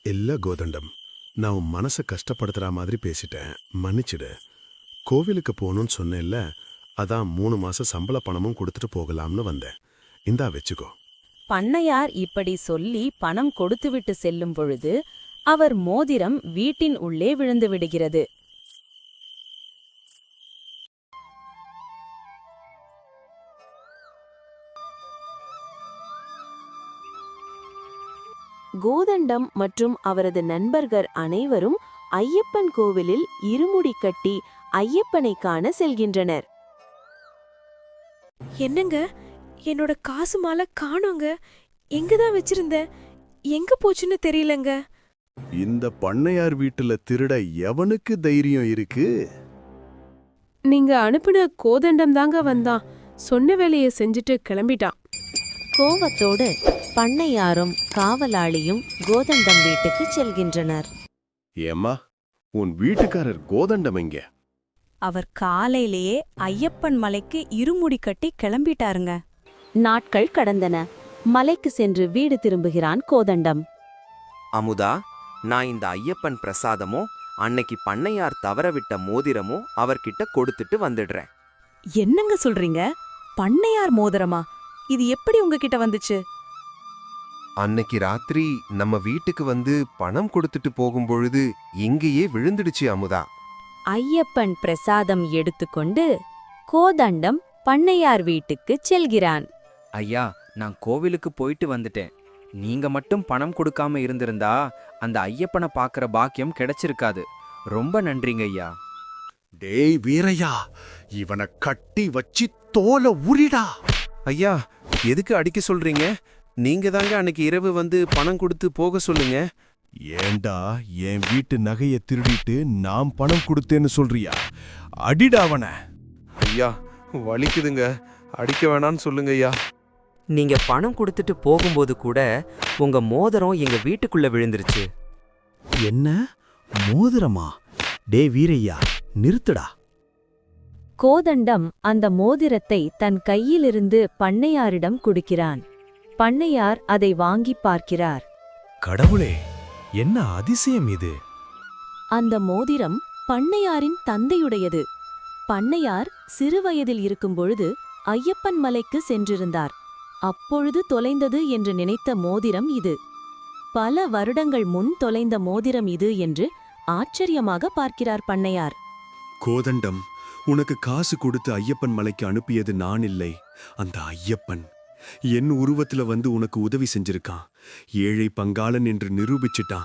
இல்ல கோதண்டம், நான் உன் மனசை கஷ்டப்படுத்துற மாதிரி பேசிட்டேன், மன்னிச்சிடு. கோவிலுக்கு போகணும்னு சொன்னேன்ல, அதான் 3 மாசம் சம்பள பணமும் கொடுத்துட்டு போகலாம்னு வந்தேன். இந்தா வச்சுக்கோ. பண்ணையார் இப்படி சொல்லி பணம் கொடுத்துவிட்டு செல்லும் பொழுது அவர் மோதிரம் வீட்டின் உள்ளே விழுந்து விடுகிறது. கோதண்டம் மற்றும் அவரது நண்பர்கள் அனைவரும் ஐயப்பன் கோவிலில் இருமுடி கட்டி ஐயப்பனை காண செல்கின்றனர். என்னங்க, என்னோட காசு மாலை காணோங்க. எங்கதான் வச்சிருந்தேன், எங்க போச்சுன்னு தெரியலங்க. இந்த பண்ணையார் வீட்டுல திருட எவனுக்கு தைரியம் இருக்கு? நீங்க அனுப்பின கோதண்டம் தாங்க வந்தான். சொன்ன வேலையை செஞ்சுட்டு கிளம்பிட்டான். கோவத்தோடு பண்ணையாரும் காவலாளியும் கோதண்டம் வீட்டுக்கு செல்கின்றனர். ஏம்மா, உன் வீட்டுக்காரர் கோதண்டம் எங்க? அவர் காலையிலேயே ஐயப்பன் மலைக்கு இருமுடி கட்டி கிளம்பிட்டாருங்க. நாட்கள் கடந்தன. மலைக்கு சென்று வீடு திரும்புகிறான் கோதண்டம். அமுதா, நான் இந்த ஐயப்பன் பிரசாதமோ அன்னைக்கு பண்ணையார் தவறவிட்ட மோதிரமோ அவர்கிட்ட கொடுத்துட்டு வந்துடுறேன். என்னங்க சொல்றீங்க? பண்ணையார் மோதிரமா? இது எப்படி உங்ககிட்ட வந்துச்சு? அன்னைக்கு ராத்திரி நம்ம வீட்டுக்கு வந்து பணம் கொடுத்துட்டு போகும்பொழுது இங்கேயே விழுந்துடுச்சு அமுதா. ஐயப்பன் பிரசாதம் எடுத்துக்கொண்டு கோதண்டம் பண்ணையார் வீட்டுக்கு செல்கிறான். ஐயா, நான் கோவிலுக்கு போயிட்டு வந்துட்டேன். நீங்க மட்டும் பணம் கொடுக்காம இருந்திருந்தா அந்த ஐயப்பனை பார்க்கற பாக்கியம் கிடைச்சிருக்காது. ரொம்ப நன்றிங்க ஐயா. டேய் வீரையா, இவனை கட்டி வச்சு தோலை உரிடா. ஐயா, எதுக்கு அடிக்க சொல்றீங்க? நீங்க தாங்க அன்னைக்கு இரவு வந்து பணம் கொடுத்து போக சொல்லுங்க. ஏண்டா, என் வீட்டு நகையை திருடிட்டு நான் பணம் கொடுத்தேன்னு சொல்றியா? அடிடாவன. ஐயா, வலிக்குதுங்க, அடிக்க வேணான்னு சொல்லுங்க ஐயா. நீங்க பணம் கொடுத்துட்டு போகும்போது கூட உங்க மோதிரம் எங்க வீட்டுக்குள்ள விழுந்துருச்சு. என்ன மோதிரமா? டே வீரையா, நிறுத்துடா. கோதண்டம் அந்த மோதிரத்தை தன் கையிலிருந்து பண்ணையாரிடம் கொடுக்கிறான். பண்ணையார் அதை வாங்கி பார்க்கிறார். கடவுளே, என்ன அதிசயம் இது! அந்த மோதிரம் பண்ணையாரின் தந்தையுடையது. பண்ணையார் சிறுவயதில் இருக்கும்பொழுது ஐயப்பன் மலைக்கு சென்றிருந்தார். அப்பொழுது தொலைந்தது என்று நினைத்த மோதிரம் இது. பல வருடங்கள் முன் தொலைந்த மோதிரம் இது என்று ஆச்சரியமாக பார்க்கிறார் பண்ணையார். கோதண்டம், உனக்கு காசு கொடுத்து ஐயப்பன் மலைக்கு அனுப்பியது நான் இல்லை, அந்த ஐயப்பன் என் உருவத்துல வந்து உனக்கு உதவி செஞ்சிருக்கான். ஏழை பங்காளன் என்று நிரூபிச்சிட்டான்.